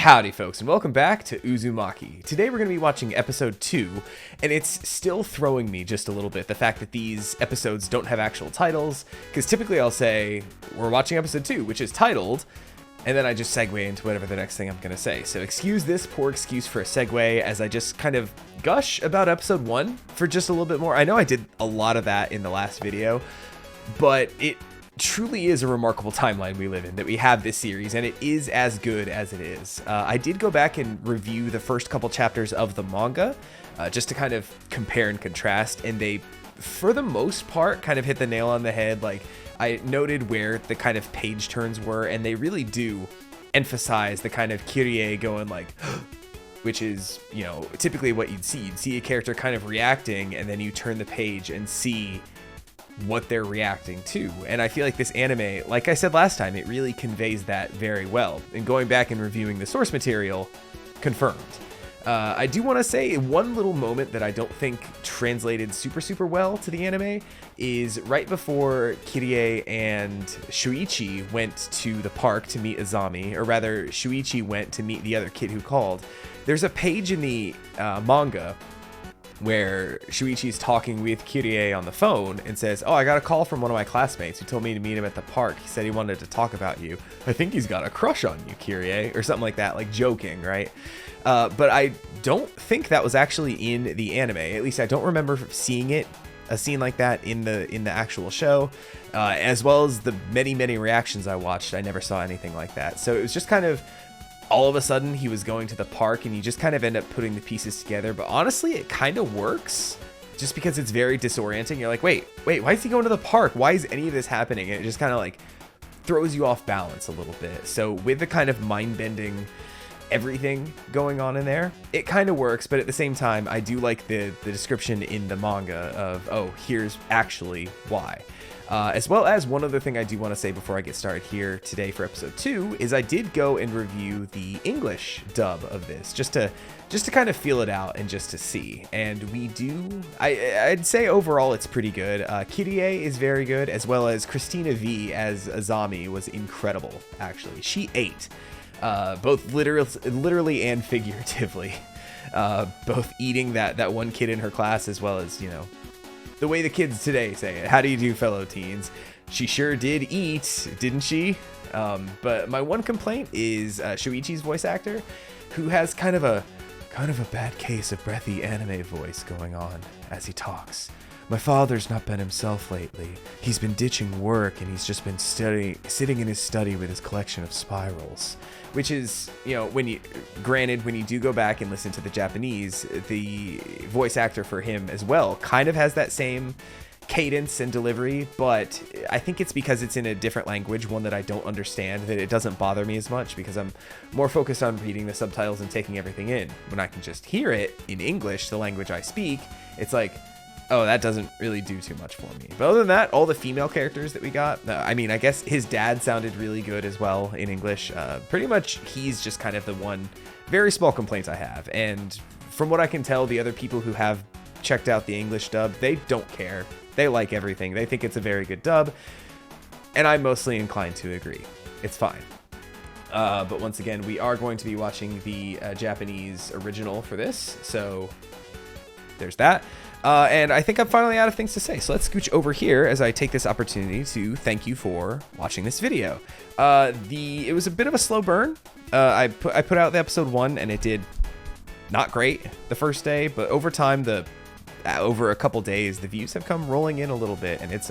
Howdy folks, and welcome back to Uzumaki. Today we're going to be watching episode 2, and it's still throwing me just a little bit, the fact that these episodes don't have actual titles, because typically I'll say, we're watching episode 2, which is titled, and then I just segue into whatever the next thing I'm going to say. So excuse this poor excuse for a segue, as I just kind of gush about episode 1 for just a little bit more. I know I did a lot of that in the last video, but it truly is a remarkable timeline we live in, that we have this series, and it is as good as it is. I did go back and review the first couple chapters of the manga, just to kind of compare and contrast, and they, for the most part, kind of hit the nail on the head. Like, I noted where the kind of page turns were, and they really do emphasize the kind of Kyrie going like, which is, you know, typically what you'd see. You'd see a character kind of reacting, and then you turn the page and see what they're reacting to. And I feel like this anime, like I said last time, it really conveys that very well. And going back and reviewing the source material, confirmed. I do want to say one little moment that I don't think translated super well to the anime is right before Kirie and Shuichi went to the park to meet Azami, or rather Shuichi went to meet the other kid who called. There's a page in the manga where Shuichi's talking with Kyrie on the phone and says, "Oh, I got a call from one of my classmates who told me to meet him at the park. He said he wanted to talk about you. I think he's got a crush on you, Kyrie," or something like that, like joking, right? But I don't think that was actually in the anime. At least I don't remember seeing a scene like that in the actual show. As well as the many reactions I watched, I never saw anything like that. So it was just kind of, all of a sudden he was going to the park, and you just kind of end up putting the pieces together. But honestly, it kind of works just because it's very disorienting. You're like, wait, why is he going to the park? Why is any of this happening? And it just kind of like throws you off balance a little bit. So with the kind of mind-bending everything going on in there, it kind of works. But at the same time, I do like the description in the manga of, oh, here's actually why. As well as one other thing I do want to say before I get started here today for episode 2 is I did go and review the English dub of this just to kind of feel it out and just to see. And we do, I'd say overall it's pretty good. Kyrie is very good, as well as Christina V as Azami was incredible, actually. She ate, both literally and figuratively, both eating that one kid in her class, as well as, you know, the way the kids today say it. How do you do, fellow teens? She sure did eat, didn't she? But my one complaint is Shuichi's voice actor, who has kind of a bad case of breathy anime voice going on as he talks. "My father's not been himself lately. He's been ditching work, and he's just been sitting in his study with his collection of spirals." Which is, you know, when you do go back and listen to the Japanese, the voice actor for him as well kind of has that same cadence and delivery, but I think it's because it's in a different language, one that I don't understand, that it doesn't bother me as much, because I'm more focused on reading the subtitles and taking everything in. When I can just hear it in English, the language I speak, it's like, oh, that doesn't really do too much for me. But other than that, all the female characters that we got, I mean, I guess his dad sounded really good as well in English. Pretty much he's just kind of the one very small complaint I have. And from what I can tell, the other people who have checked out the English dub, they don't care. They like everything. They think it's a very good dub. And I'm mostly inclined to agree. It's fine. But once again, we are going to be watching the Japanese original for this. So there's that. And I think I'm finally out of things to say, so let's scooch over here as I take this opportunity to thank you for watching this video. It was a bit of a slow burn. I put out the episode 1, and it did not great the first day, but over time, over a couple days, the views have come rolling in a little bit, and it's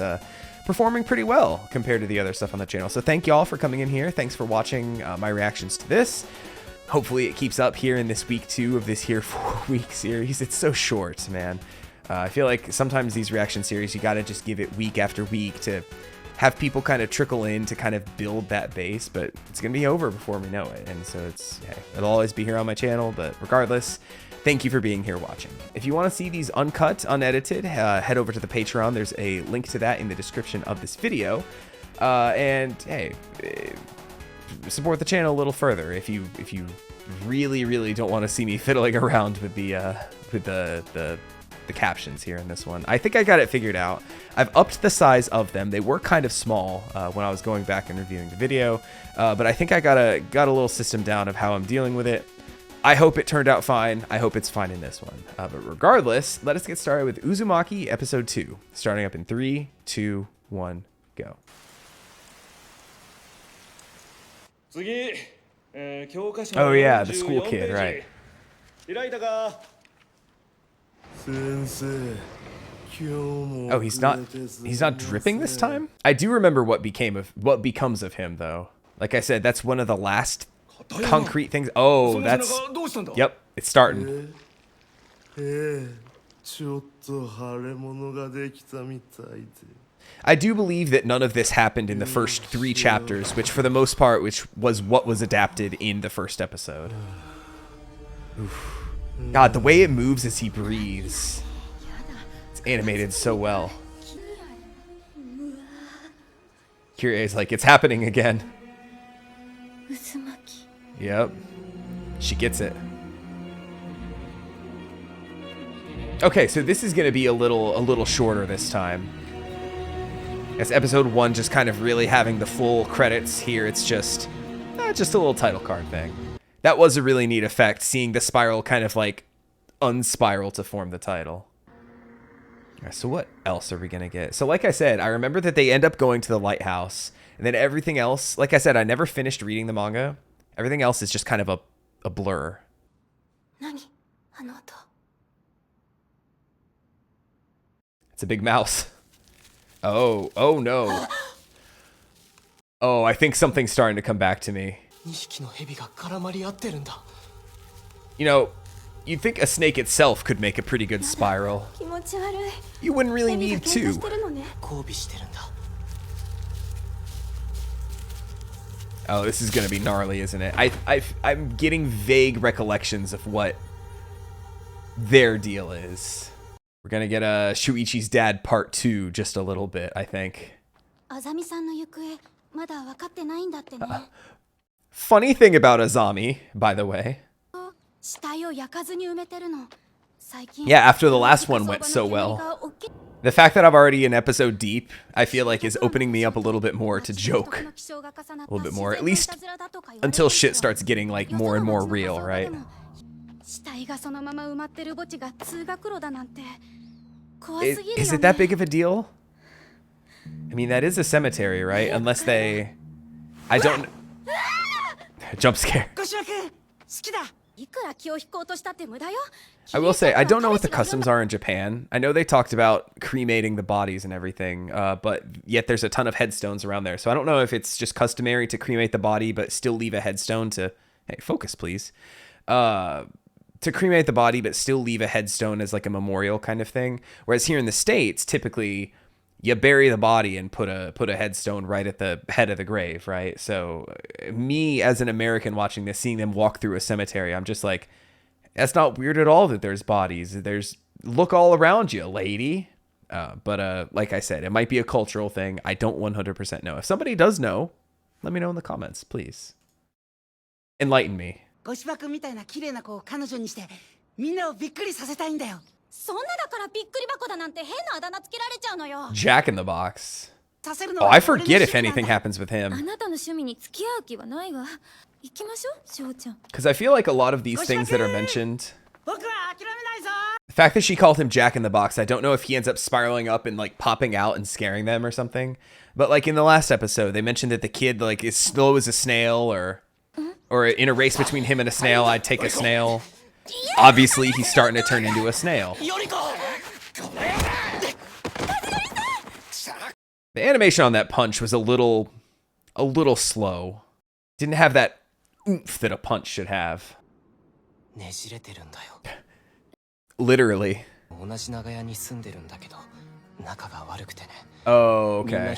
performing pretty well compared to the other stuff on the channel. So thank y'all for coming in here. Thanks for watching my reactions to this. Hopefully it keeps up here in this week 2 of this here 4-week series. It's so short, man. I feel like sometimes these reaction series, you gotta just give it week after week to have people kind of trickle in to kind of build that base, but it's gonna be over before we know it. And so it'll always be here on my channel, but regardless, thank you for being here watching. If you want to see these uncut, unedited, head over to the Patreon. There's a link to that in the description of this video. And hey, support the channel a little further if you really don't want to see me fiddling around with the the captions here in this one. I think I got it figured out. I've upped the size of them. They were kind of small when I was going back and reviewing the video, but I think I got a little system down of how I'm dealing with it. I hope it turned out fine. I hope it's fine in this one. But regardless, let us get started with Uzumaki episode 2, starting up in 3, 2, 1, go. Oh yeah, the school kid, right. Oh, he's not dripping this time? I do remember what becomes of him though. Like I said, that's one of the last concrete things. Oh, yep, it's starting. I do believe that none of this happened in the first 3 chapters, which for the most part, which was what was adapted in the first episode. Oof. God, the way it moves as he breathes. It's animated so well. Kirie's like, it's happening again. Yep. She gets it. Okay, so this is going to be a little shorter this time. As episode 1 just kind of really having the full credits. Here it's just a little title card thing. That was a really neat effect, seeing the spiral kind of like unspiral to form the title. All right, so what else are we going to get? So like I said, I remember that they end up going to the lighthouse, and then everything else, like I said, I never finished reading the manga. Everything else is just kind of a blur. It's a big mouse. Oh no. Oh, I think something's starting to come back to me. You know, you'd think a snake itself could make a pretty good spiral. You wouldn't really need 2. Oh, this is gonna be gnarly, isn't it? I'm getting vague recollections of what their deal is. We're gonna get a Shuichi's dad part 2 just a little bit, I think. Funny thing about Azami, by the way. Yeah, after the last one went so well. The fact that I'm already an episode deep, I feel like is opening me up a little bit more to joke. A little bit more, at least until shit starts getting like more and more real, right? Is it that big of a deal? I mean, that is a cemetery, right? Unless they... I don't... Jump scare. I will say, I don't know what the customs are in Japan. I know they talked about cremating the bodies and everything, but yet there's a ton of headstones around there. So I don't know if it's just customary to cremate the body, but still leave a headstone to... Hey, focus, please. To cremate the body, but still leave a headstone as like a memorial kind of thing. Whereas here in the States, typically you bury the body and put a headstone right at the head of the grave, right? So me as an American watching this, seeing them walk through a cemetery, I'm just like, that's not weird at all that there's bodies. Look all around you, lady. But like I said, it might be a cultural thing. I don't 100% know. If somebody does know, let me know in the comments, please. Enlighten me. Jack in the Box. Oh, I forget if anything happens with him. Because I feel like a lot of these things that are mentioned... The fact that she called him Jack in the Box, I don't know if he ends up spiraling up and like popping out and scaring them or something. But like in the last episode, they mentioned that the kid like is slow as a snail, or in a race between him and a snail, I'd take a snail. Obviously, he's starting to turn into a snail. The animation on that punch was a little slow. Didn't have that oomph that a punch should have. Literally. Oh, okay.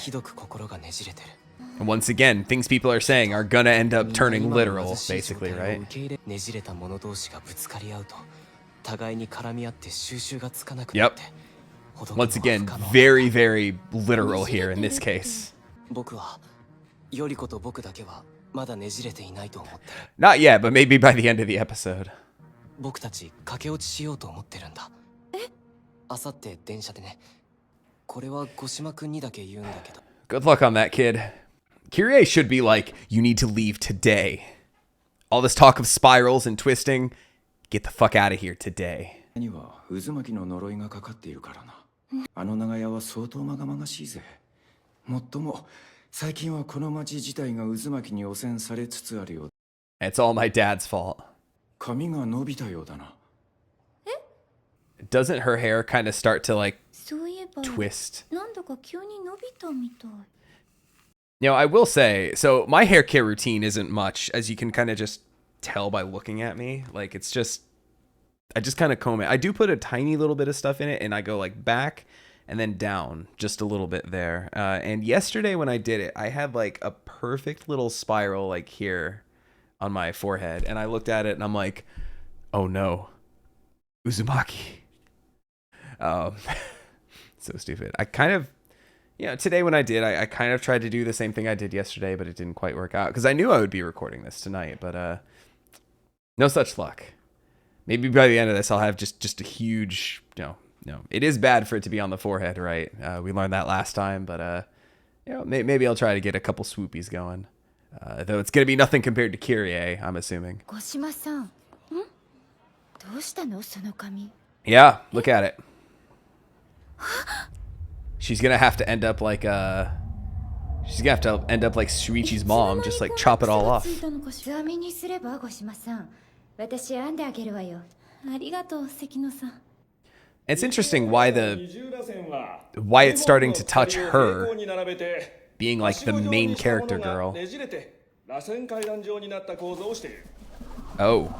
And once again, things people are saying are gonna end up turning literal, basically, right? Yep. Once again, very, very literal here in this case. Not yet, but maybe by the end of the episode. Good luck on that, kid. Kyrie should be like, you need to leave today. All this talk of spirals and twisting, get the fuck out of here today. には渦巻きの呪いがかかっているからな。あの長屋は相当まがまがしいぜ。もっとも最近はこの町自体が渦巻きに汚染されつつあるよう。It's all my dad's fault. 髪が伸びたようだな。Doesn't her hair kind of start to like twist? You know, I will say, so my hair care routine isn't much, as you can kind of just tell by looking at me. Like, it's just, I just kind of comb it. I do put a tiny little bit of stuff in it, and I go like back and then down just a little bit there. And yesterday when I did it, I had like a perfect little spiral like here on my forehead. And I looked at it and I'm like, oh no, Uzumaki. So stupid. I kind of, today when I did, I kind of tried to do the same thing I did yesterday, but it didn't quite work out because I knew I would be recording this tonight, but no such luck. Maybe by the end of this, I'll have just a huge, no, it is bad for it to be on the forehead, right? We learned that last time, but maybe I'll try to get a couple swoopies going. Though it's going to be nothing compared to Kyrie, I'm assuming. Yeah, look at it. She's gonna have to end up like Shuichi's mom, just like chop it all off. It's interesting why it's starting to touch her, being like the main character girl. Oh.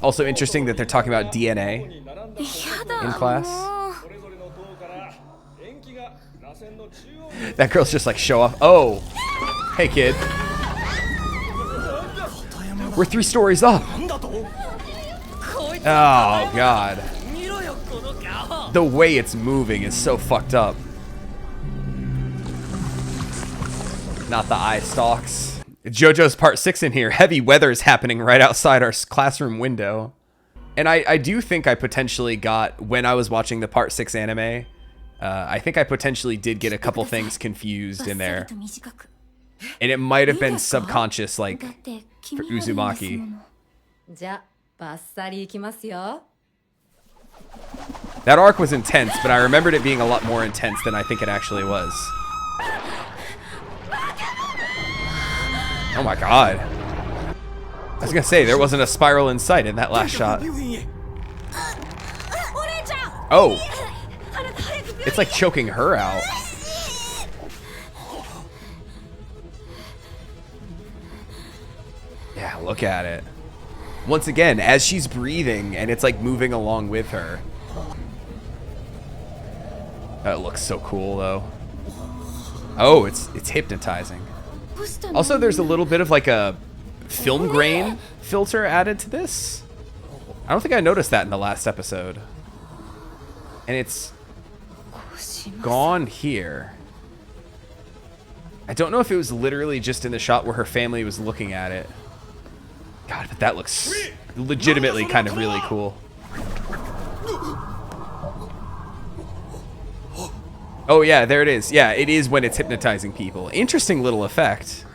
Also interesting that they're talking about DNA in class. That girl's just like show off. Oh, hey kid. We're 3 stories up. Oh god. The way it's moving is so fucked up. Not the eye stalks. JoJo's part 6 in here. Heavy weather is happening right outside our classroom window. And I do think I potentially got, when I was watching the part 6 anime, I think I potentially did get a couple things confused in there. And it might have been subconscious, like, for Uzumaki. That arc was intense, but I remembered it being a lot more intense than I think it actually was. Oh my god. I was gonna say, there wasn't a spiral in sight in that last shot. Oh! It's like choking her out. Yeah, look at it. Once again, as she's breathing, and it's like moving along with her. That looks so cool, though. Oh, it's hypnotizing. Also, there's a little bit of like a film grain filter added to this. I don't think I noticed that in the last episode. And it's gone here. I don't know if it was literally just in the shot where her family was looking at it. God, but that looks legitimately kind of really cool. Oh yeah, there it is. Yeah, it is when it's hypnotizing people. Interesting little effect.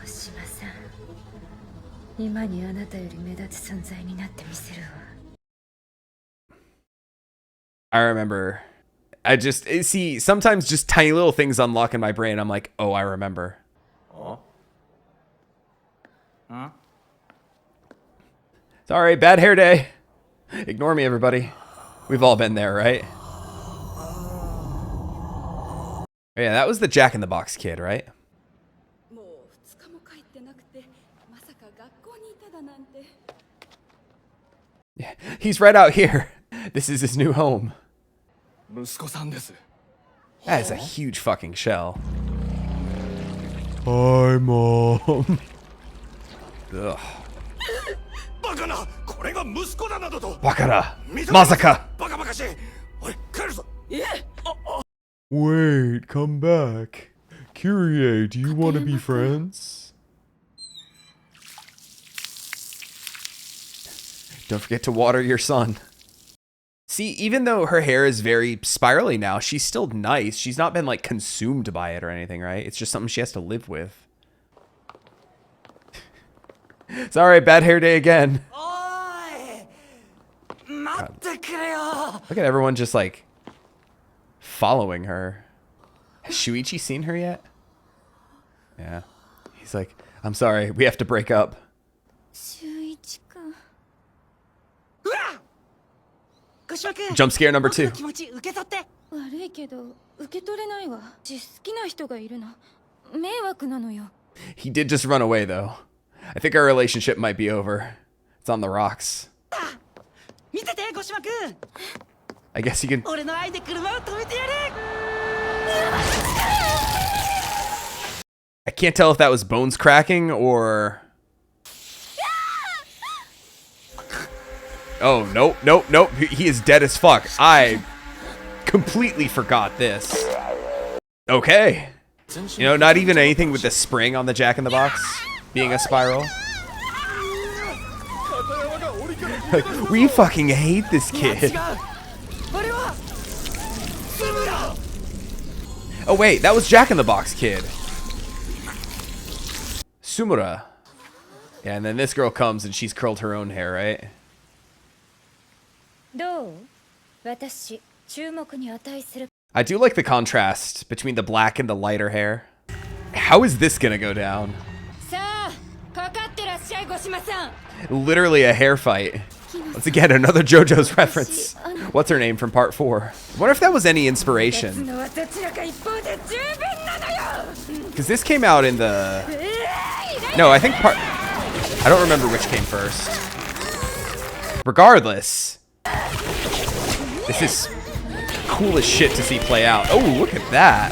I remember. I just see sometimes just tiny little things unlock in my brain. I'm like, oh, I remember. Oh. Huh? Sorry, bad hair day. Ignore me, everybody. We've all been there, right? Yeah, that was the Jack in the Box kid, right? Yeah, he's right out here. This is his new home. That is a huge fucking shell. Hi, Mom. Ugh. Bakara! Masaka! Wait, come back. Kyrie, do you want to be friends? Don't forget to water your son. See, even though her hair is very spirally now, she's still nice. She's not been, like, consumed by it or anything, right? It's just something she has to live with. Sorry, bad hair day again. God. Look at everyone just, like, following her. Has Shuichi seen her yet? Yeah. He's like, I'm sorry, we have to break up. Jump scare number 2. He did just run away, though. I think our relationship might be over. It's on the rocks. I guess you can... I can't tell if that was bones cracking or... Oh, nope, nope, nope. He is dead as fuck. I completely forgot this. Okay. You know, not even anything with the spring on the Jack-in-the-Box being a spiral. Like, we fucking hate this kid. Oh, wait, that was Jack-in-the-Box kid. Sumura. Yeah, and then this girl comes and she's curled her own hair, right? I do like the contrast between the black and the lighter hair. How is this gonna go down? Literally a hair fight. Once again, another JoJo's reference. What's her name from part 4? I wonder if that was any inspiration. Because this came out in the... No, I think part... I don't remember which came first. Regardless... This is cool as shit to see play out. Oh, look at that.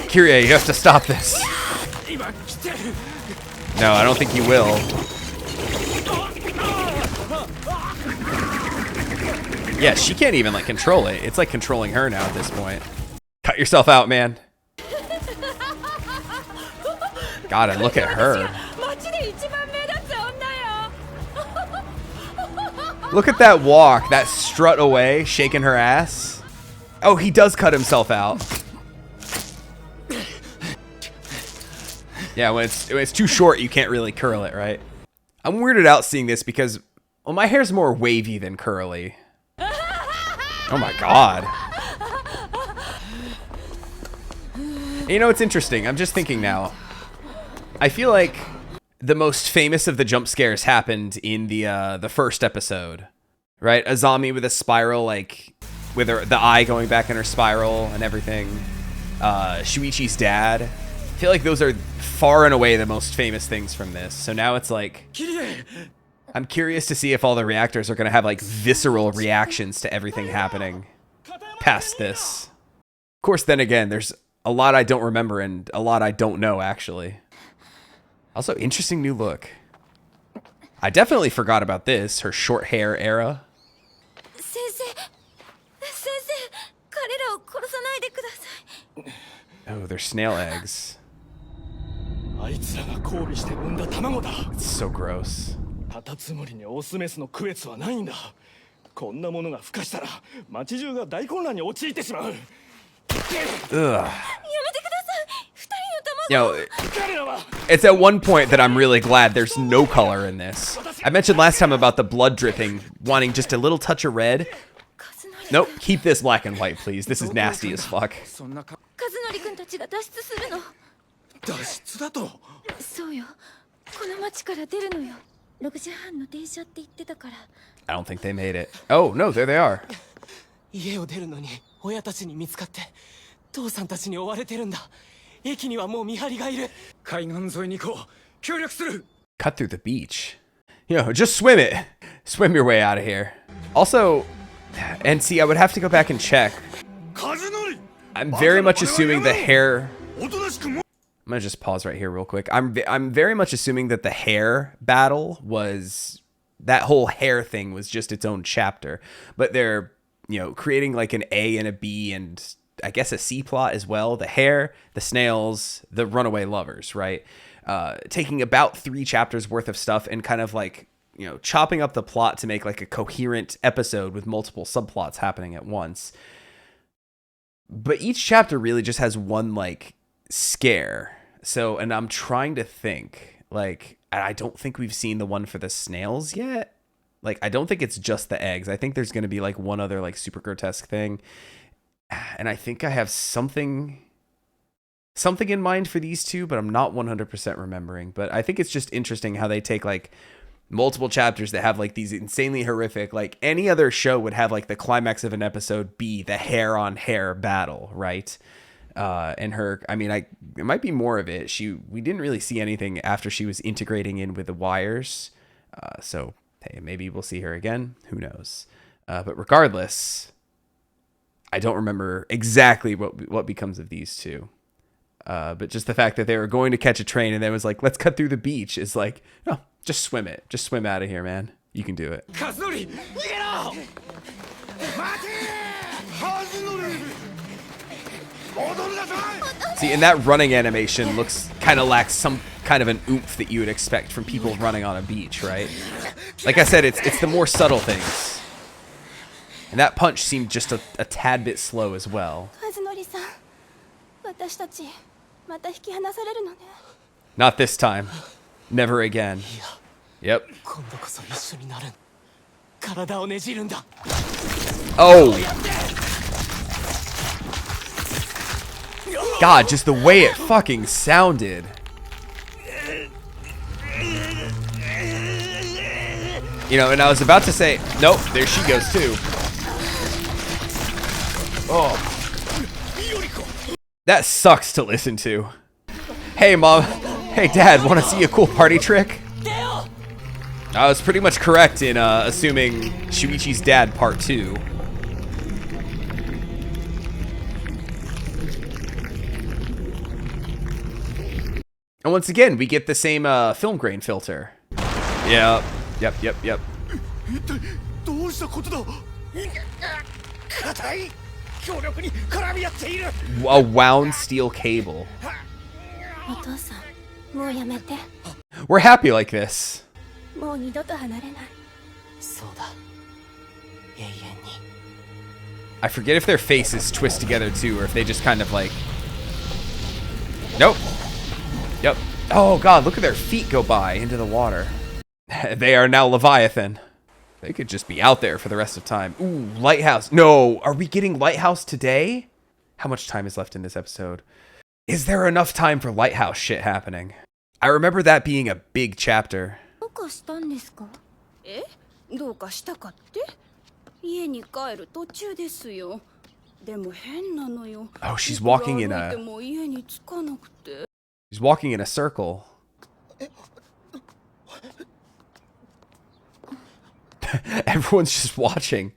Kyrie, you have to stop this. No, I don't think you will. Yeah, she can't even, like, control it. It's like controlling her now at this point. Cut yourself out, man. God, and look at her. Look at that walk, that strut away, shaking her ass. Oh, he does cut himself out. Yeah, when it's too short, you can't really curl it, right? I'm weirded out seeing this because, well, my hair's more wavy than curly. Oh my god. You know, it's interesting. I'm just thinking now. I feel like the most famous of the jump scares happened in the first episode, right? Azami with a spiral, like with the eye going back in her spiral and everything. Shuichi's dad. I feel like those are far and away the most famous things from this. So now it's like, I'm curious to see if all the reactors are going to have like visceral reactions to everything happening past this. Of course, then again, there's a lot I don't remember and a lot I don't know, actually. Also, interesting new look. I definitely forgot about this, her short hair era. Oh, they're snail eggs. It's so gross. Ugh. You know, it's at one point that I'm really glad there's no color in this. I mentioned last time about the blood dripping, wanting just a little touch of red. Nope, keep this black and white, please. This is nasty as fuck. I don't think they made it. Oh, no, there they are. Cut through the beach. You know, just swim it. Swim your way out of here. Also, and see, I would have to go back and check. I'm very much assuming the hair... I'm gonna just pause right here real quick. I'm very much assuming that the hair battle was... That whole hair thing was just its own chapter. But they're, you know, creating like an A and a B and I guess a C plot as well. The hair, the snails, the runaway lovers, right? Taking about 3 chapters worth of stuff and kind of like chopping up the plot to make like a coherent episode with multiple subplots happening at once. But each chapter really just has one like scare. So, and I'm trying to think, like, I don't think we've seen the one for the snails yet. Like, I don't think it's just the eggs. I think there's going to be like one other like super grotesque thing. And I think I have something in mind for these two, but I'm not 100% remembering. But I think it's just interesting how they take like multiple chapters that have like these insanely horrific, like any other show would have like the climax of an episode be the hair on hair battle, right? And her, I mean, it might be more of it. We didn't really see anything after she was integrating in with the wires. So hey, maybe we'll see her again. Who knows? But regardless, I don't remember exactly what becomes of these two. But just the fact that they were going to catch a train and then was like, let's cut through the beach is like, no, just swim it. Just swim out of here, man. You can do it. See, and that running animation lacks some kind of an oomph that you would expect from people running on a beach, right? Like I said, it's the more subtle things. And that punch seemed just a tad bit slow as well. Not this time. Never again. Yep. Oh! God, just the way it fucking sounded. And I was about to say, nope, there she goes too. Oh. That sucks to listen to. Hey, Mom. Hey, Dad, want to see a cool party trick? I was pretty much correct in assuming Shuichi's dad part 2. And once again, we get the same film grain filter. Yep. A wound steel cable. We're happy like this. I forget if their faces twist together too, or if they just kind of like... Nope. Yep. Oh god, look at their feet go by into the water. They are now Leviathan. They could just be out there for the rest of time. Ooh, Lighthouse. No, are we getting Lighthouse today? How much time is left in this episode? Is there enough time for Lighthouse shit happening? I remember that being a big chapter. Oh, she's walking in a... She's walking in a circle. Everyone's just watching.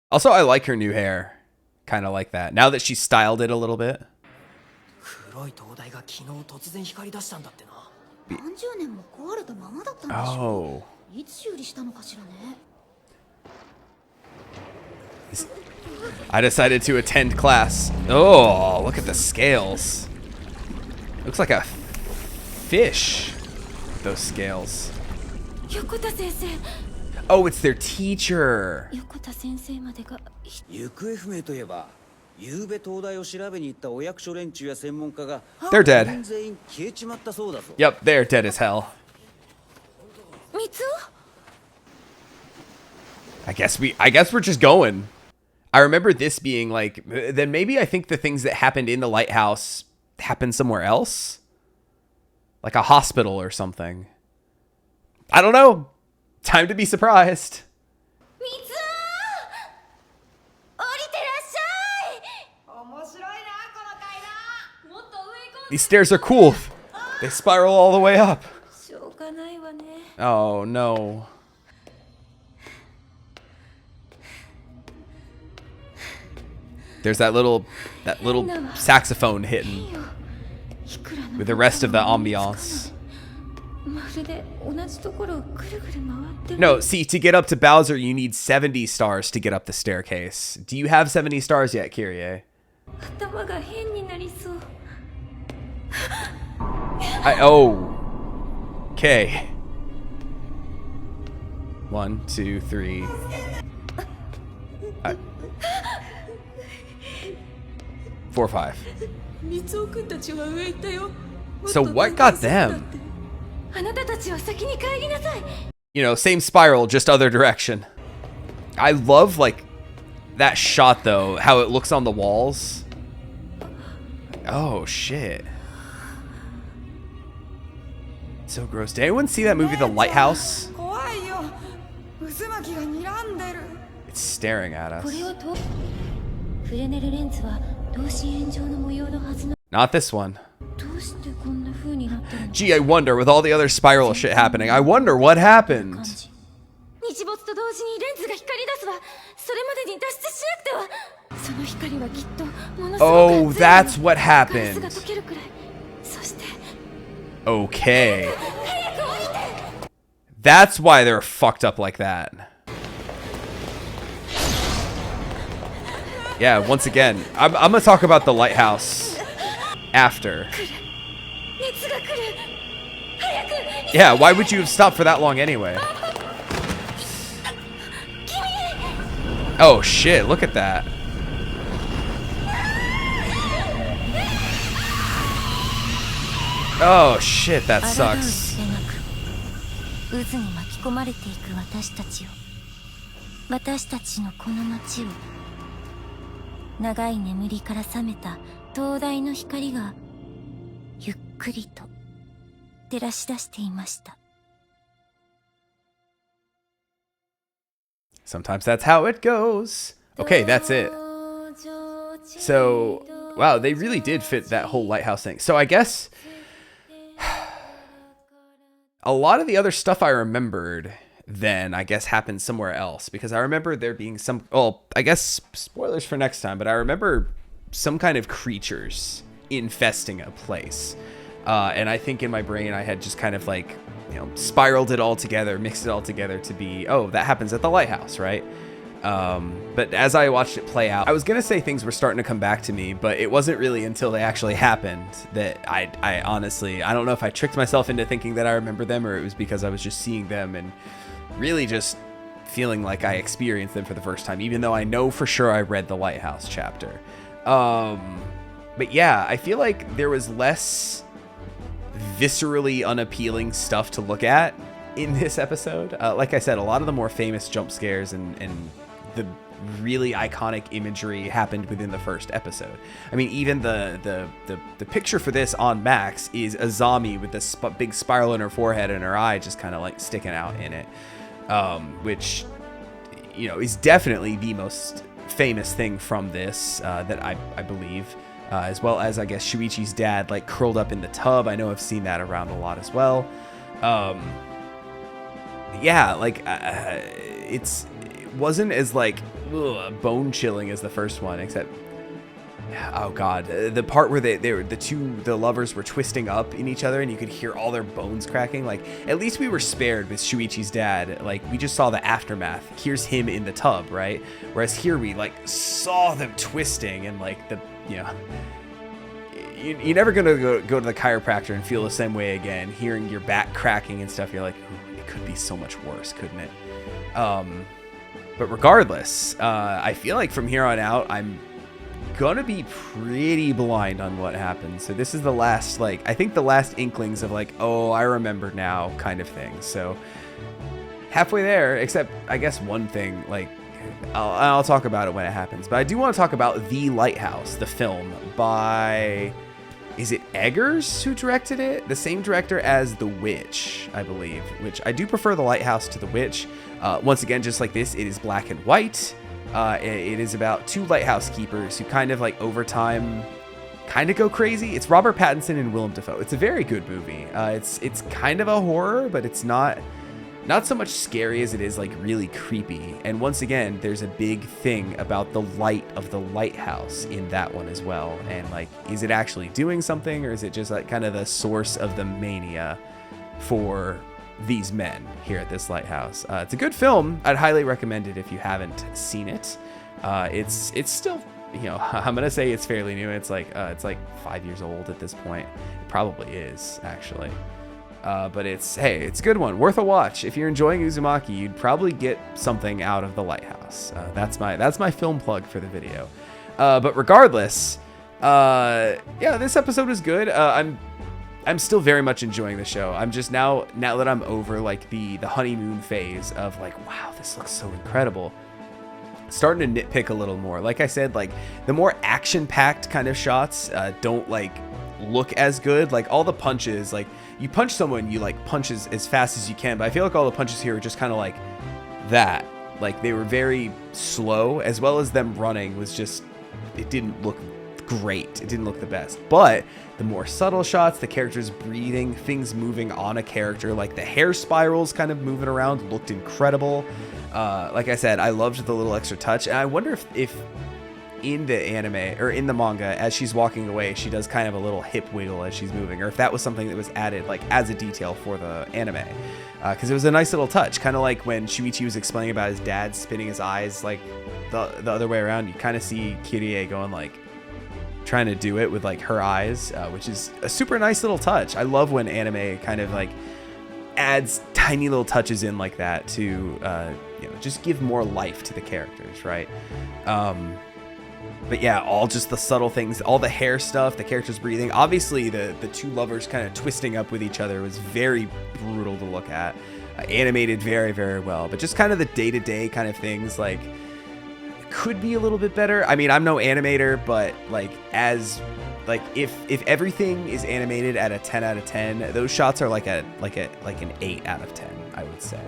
Also, I like her new hair. Kind of like that. Now that she's styled it a little bit. Oh. I decided to attend class. Oh, look at the scales. Looks like a fish. Those scales. Oh, it's their teacher. They're dead. Yep, they're dead as hell. I guess we're just going. I remember this being like, then maybe I think the things that happened in the lighthouse happened somewhere else? Like a hospital or something. I don't know. Time to be surprised. These stairs are cool. They spiral all the way up. Oh no. There's that little saxophone hitting with the rest of the ambiance. No, see, to get up to Bowser, you need 70 stars to get up the staircase. Do you have 70 stars yet, Kyrie? Oh. Okay. 1, 2, 3. 4, 5. So what got them? You know, same spiral, just other direction. I love, like, that shot, though, how it looks on the walls. Oh, shit. So gross. Did anyone see that movie, The Lighthouse? It's staring at us. Not this one. Gee, I wonder, with all the other spiral shit happening, I wonder what happened. Oh, that's what happened. Okay. That's why they're fucked up like that. Yeah, once again, I'm gonna talk about the lighthouse after. Yeah, why would you have stopped for that long anyway? Oh shit, look at that. Oh shit, that sucks. Sometimes that's how it goes. Okay, that's it. So, wow, they really did fit that whole lighthouse thing. So I guess a lot of the other stuff I remembered then, I guess, happened somewhere else. Because I remember there being some, well, I guess spoilers for next time, but I remember some kind of creatures infesting a place. And I think in my brain I had just kind of like, you know, spiraled it all together, mixed it all together to be, oh, that happens at the lighthouse, right? But as I watched it play out, I was going to say things were starting to come back to me, but it wasn't really until they actually happened that I honestly, I don't know if I tricked myself into thinking that I remember them, or it was because I was just seeing them and really just feeling like I experienced them for the first time, even though I know for sure I read the Lighthouse chapter. But yeah, I feel like there was less viscerally unappealing stuff to look at in this episode. Like I said, a lot of the more famous jump scares and the really iconic imagery happened within the first episode. I mean, even the picture for this on Max is Azami with this big spiral in her forehead and her eye just kind of like sticking out in it, which, you know, is definitely the most famous thing from this that I believe. As well as, I guess, Shuichi's dad, like, curled up in the tub. I know I've seen that around a lot as well. Yeah, like, it wasn't as, like, bone-chilling as the first one, except, oh, God. The part where the lovers were twisting up in each other and you could hear all their bones cracking. Like, at least we were spared with Shuichi's dad. Like, we just saw the aftermath. Here's him in the tub, right? Whereas here we, like, saw them twisting and, like, you know, you're never gonna go to the chiropractor and feel the same way again. Hearing your back cracking and stuff, you're like, ooh, it could be so much worse, couldn't it? But regardless, I feel like from here on out, I'm gonna be pretty blind on what happens. So this is the last, like, I think the last inklings of like, oh, I remember now kind of thing. So halfway there, except I guess one thing, like, I'll talk about it when it happens, but I do want to talk about The Lighthouse, the film by, is it Eggers who directed it? The same director as The Witch, I believe, which I do prefer The Lighthouse to The Witch. Once again, just like this, it is black and white. It is about two lighthouse keepers who kind of like over time kind of go crazy. It's Robert Pattinson and Willem Dafoe. It's a very good movie. It's kind of a horror, but it's not so much scary as it is like really creepy. And once again, there's a big thing about the light of the lighthouse in that one as well. And like, is it actually doing something, or is it just like kind of the source of the mania for these men here at this lighthouse? It's a good film. I'd highly recommend it if you haven't seen it. It's still, you know, I'm gonna say it's fairly new. It's like 5 years old at this point. It probably is, actually. But it's a good one, worth a watch. If you're enjoying Uzumaki, you'd probably get something out of The Lighthouse. That's my film plug for the video. But regardless, yeah, this episode was good. I'm still very much enjoying the show. I'm just now that I'm over like the honeymoon phase of like, wow, this looks so incredible, starting to nitpick a little more. Like I said, like the more action-packed kind of shots don't like look as good. Like all the punches, like you punch someone, you like punch as fast as you can, but I feel like all the punches here are just kind of like that. Like they were very slow, as well as them running was just, it didn't look great. It didn't look the best. But the more subtle shots, the characters breathing, things moving on a character, like the hair spirals kind of moving around, looked incredible. Like I said, I loved the little extra touch, and I wonder if in the anime or in the manga, as she's walking away, she does kind of a little hip wiggle as she's moving, or if that was something that was added like as a detail for the anime, because it was a nice little touch, kind of like when Shuichi was explaining about his dad spinning his eyes like the other way around. You kind of see Kirie going like trying to do it with like her eyes, which is a super nice little touch. I love when anime kind of like adds tiny little touches in like that to you know, just give more life to the characters, right? But yeah, all just the subtle things, all the hair stuff, the characters breathing. Obviously, the two lovers kind of twisting up with each other was very brutal to look at. Animated very, very well. But just kind of the day-to-day kind of things, like, could be a little bit better. I mean, I'm no animator, but like if everything is animated at a 10 out of 10, those shots are like an 8 out of 10, I would say.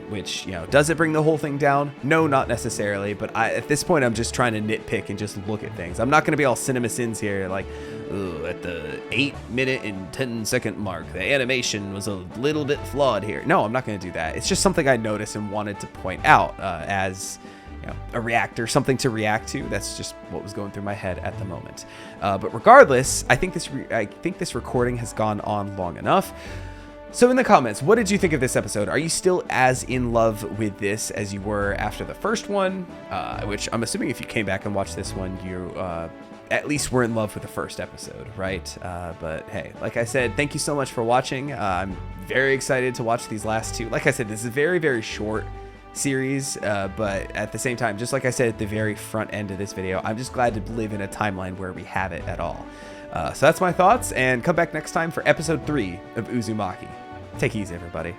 Which, you know, does it bring the whole thing down? No, not necessarily, but at this point I'm just trying to nitpick and just look at things. I'm not going to be all cinema sins here like, at the 8-minute and 10-second mark, the animation was a little bit flawed here. No, I'm not going to do that. It's just something I noticed and wanted to point out as, you know, a reactor, something to react to. That's just what was going through my head at the moment. But regardless, I think this recording has gone on long enough. So in the comments, what did you think of this episode? Are you still as in love with this as you were after the first one? Which I'm assuming if you came back and watched this one, you at least were in love with the first episode, right? But hey, like I said, thank you so much for watching. I'm very excited to watch these last two. Like I said, this is a very, very short series, but at the same time, just like I said at the very front end of this video, I'm just glad to live in a timeline where we have it at all. So that's my thoughts, and come back next time for episode 3 of Uzumaki. Take it easy, everybody.